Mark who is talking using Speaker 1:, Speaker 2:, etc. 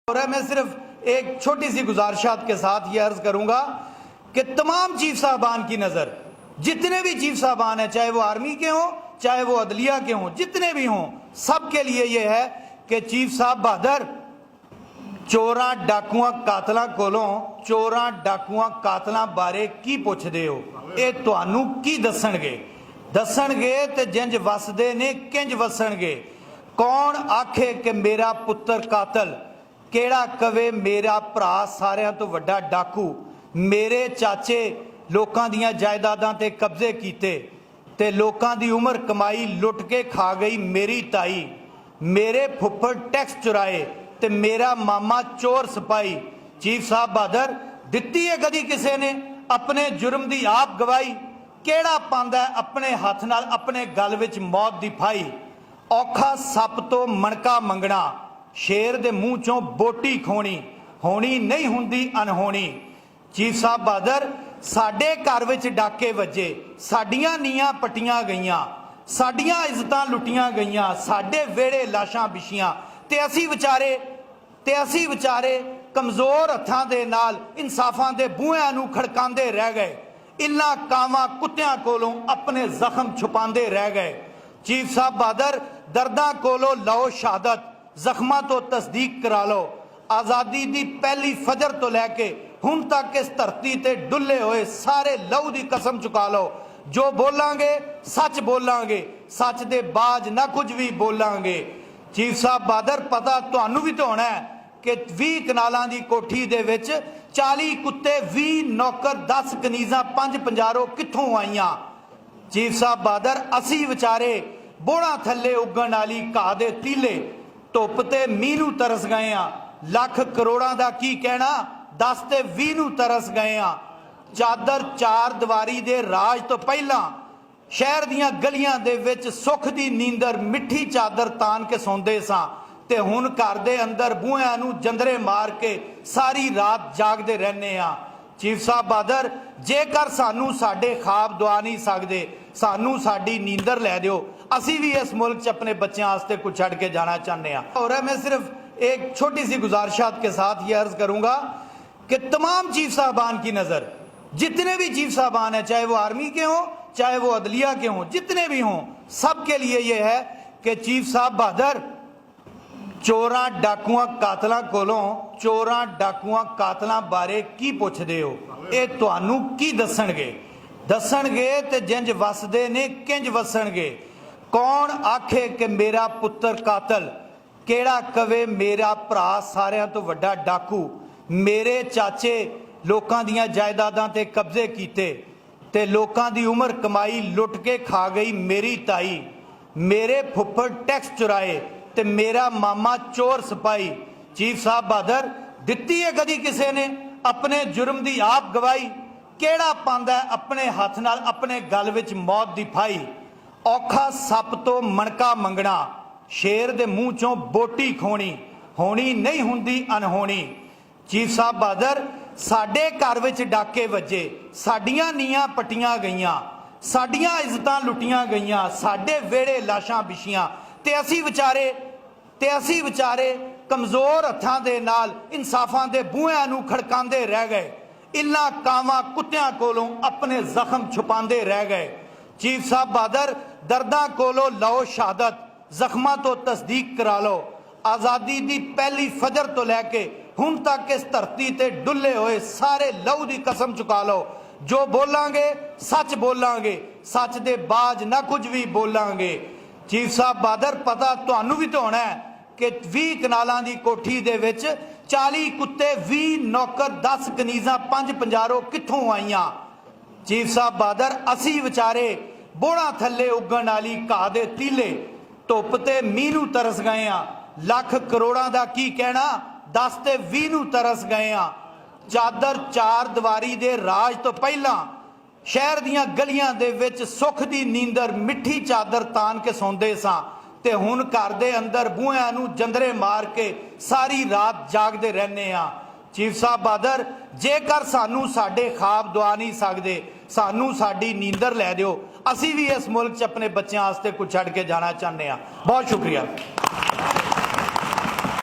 Speaker 1: और मैं सिर्फ एक छोटी सी गुजारिशात के साथ ये अर्ज करूंगा कि तमाम चीफ साहबान की नजर, जितने भी चीफ साहबान हैं, चाहे वो आर्मी के हों, चाहे वो अदलिया के हों, जितने भी हों, सबके लिए ये है कि चीफ साहब बहादुर चोरा डाकुआ कातलों कोलों चोरा डाकुआ कातलों बारे की पुछदे हो, ये तुहानू की दसणगे ते जिंज वसदे ने किंज वसणगे। कौन आखे कि मेरा पुत्र कातल, केड़ा कवे मेरा भरा सारियां तो वड्डा डाकू, मेरे चाचे लोकां दियां जायदादां ते कब्जे कीते ते लोकां दी उमर कमाई लुट के खा गई मेरी ताई, मेरे फुफ्फड़ टैक्स चुराए ते मेरा मामा चोर सिपाही। चीफ साहब बहादुर दित्ती है कदी किसी ने अपने जुर्म दी आप गवाही, केड़ा पांदा अपने हाथ नाल अपने गल विच मौत दी फाई। औखा सप तो मणका मंगना, शेर दे मूँह चों बोटी खोनी, होनी नहीं हुंदी अनहोनी। चीफ साहब बहादुर साडे घर विच डाके वजे, साडियां नीयां पट्टियां गईयां, साडियां इज्जतां लुटियां गईयां, साडे वेड़े लाशां बिछियां ते असी विचारे कमजोर हत्थां दे नाल इंसाफां दे बूहियां नूं खड़कांदे रह गए, इन्हां कावां कुत्तियां कोलों अपने जख्म छुपांदे रह गए। चीफ साहब बहादुर दर्दां कोलों लो शहादत, जख्मां तो तस्दीक करा लो, आज़ादी दी पहली फजर तो लैके हुण तक इस धरती ते डुले हुए सारे लहू दी कसम चुका लो। जो बोलांगे सच बोलांगे, सच दे बाज ना कुछ भी बोलांगे। चीफ साहब बहादुर पता तुहानू भी तो होना है कि 20 कनालां दी कोठी दे विच 40 कुत्ते, 20 नौकर, 10 कनीज़ां, 5 पंजारो कित्थों आईयां। चीफ साहब बहादुर असी विचारे बोड़ा थल्ले उगण वाली घाह दे तीले, धुप ते मींह नूं तरस गए आ, लख करोड़ां दा की कहना, 10 ते 20 नूं तरस गए आ। चादर चार दीवारी दे राज तो पहला शहर दियां गलियां दे विच सुख दी नींदर मिठी चादर तान के सौंदे सां ते हुण घर दे अंदर बूहियां नूं जंदरे मार के सारी रात जागदे रहने आ। चीफ साहब बहादुर जेकर सानू साडे ख्वाब दुआ नहीं सकदे, सानू साडी नींदर लै दिओ, असी भी इस मुल्क च अपने बच्चों वास्ते कुछ छड़ के जाना चाहते हैं। और मैं सिर्फ एक छोटी सी गुजारिशात के साथ ये अर्ज करूंगा कि तमाम चीफ साहबान की नजर, जितने भी चीफ साहबान हैं, चाहे वो आर्मी के हों, चाहे वो अदलिया के हों, जितने भी हों, सबके लिए यह है कि चीफ साहब बहादुर चोरा डाकुआ कातलों कोलों चोरा डाकुआ कातलों बारे की पुछदे हो, ये तुहानू की दसणगे ते जिंज वसदे ने किंज वसणगे। कौन आखे कि मेरा पुत्र कातल, केड़ा कवे मेरा भरा सारियां तो वड्डा डाकू, मेरे चाचे लोकां दियां जायदादां ते कब्जे कीते ते लोकां दी उमर कमाई लुट के खा गई मेरी ताई, मेरे फुफ्फड़ टैक्स चुराए ते मेरा मामा चोर सिपाही। चीफ साहब बहादुर दित्ती है कदी किसी ने अपने जुर्म दी आप गवाही, केड़ा पांदा अपने हाथ नाल अपने गल विच मौत दी फाई। औखा सप तो मणका मंगना, शेर दे मूँह चों बोटी खोनी, होनी नहीं हुंदी अनहोनी। चीफ साहब बहादुर साडे घर विच डाके वजे, साडियां नीयां पट्टियां गईयां, साडियां इज्जतां लुटियां गईयां, साडे वेड़े लाशां बिछियां ते असी विचारे कमजोर हत्थां दे नाल इंसाफां दे बूहियां नूं खड़कांदे रह गए, इन्हां कावां कुत्तियां कोलों अपने जख्म छुपांदे रह गए। चीफ साहब बहादुर दर्दां कोलों लो शहादत, जख्मां तो तस्दीक करा लो, आज़ादी दी पहली फजर तो लैके हुण तक इस धरती ते डुले हुए सारे लहू दी कसम चुका लो। जो बोलांगे सच बोलांगे, सच दे बाज ना कुछ भी बोलांगे। चीफ साहब बहादुर पता तुहानू भी तो होना है कि 20 कनालां दी कोठी दे विच 40 कुत्ते, 20 नौकर, 10 कनीज़ां, 5 पंजारो कित्थों आईयां। चीफ साहब बहादुर असी विचारे बोड़ा थल्ले उगण वाली घाह दे तीले, धुप ते मींह नूं तरस गए आ, लख करोड़ां दा की कहना, 10 ते 20 नूं तरस गए आ। चादर चार दीवारी दे राज तो पहला शहर दियां गलियां दे विच सुख दी नींदर मिठी चादर तान के सौंदे सां ते हुण घर दे अंदर बूहियां नूं जंदरे मार के सारी रात जागदे रहने आ। चीफ साहब बहादुर जेकर सानू साडे ख्वाब दुआ नहीं सकदे, सानू साडी नींदर लै दिओ, असी भी इस मुल्क च अपने बच्चों वास्ते कुछ छड़ के जाना चाहते हैं। बहुत शुक्रिया।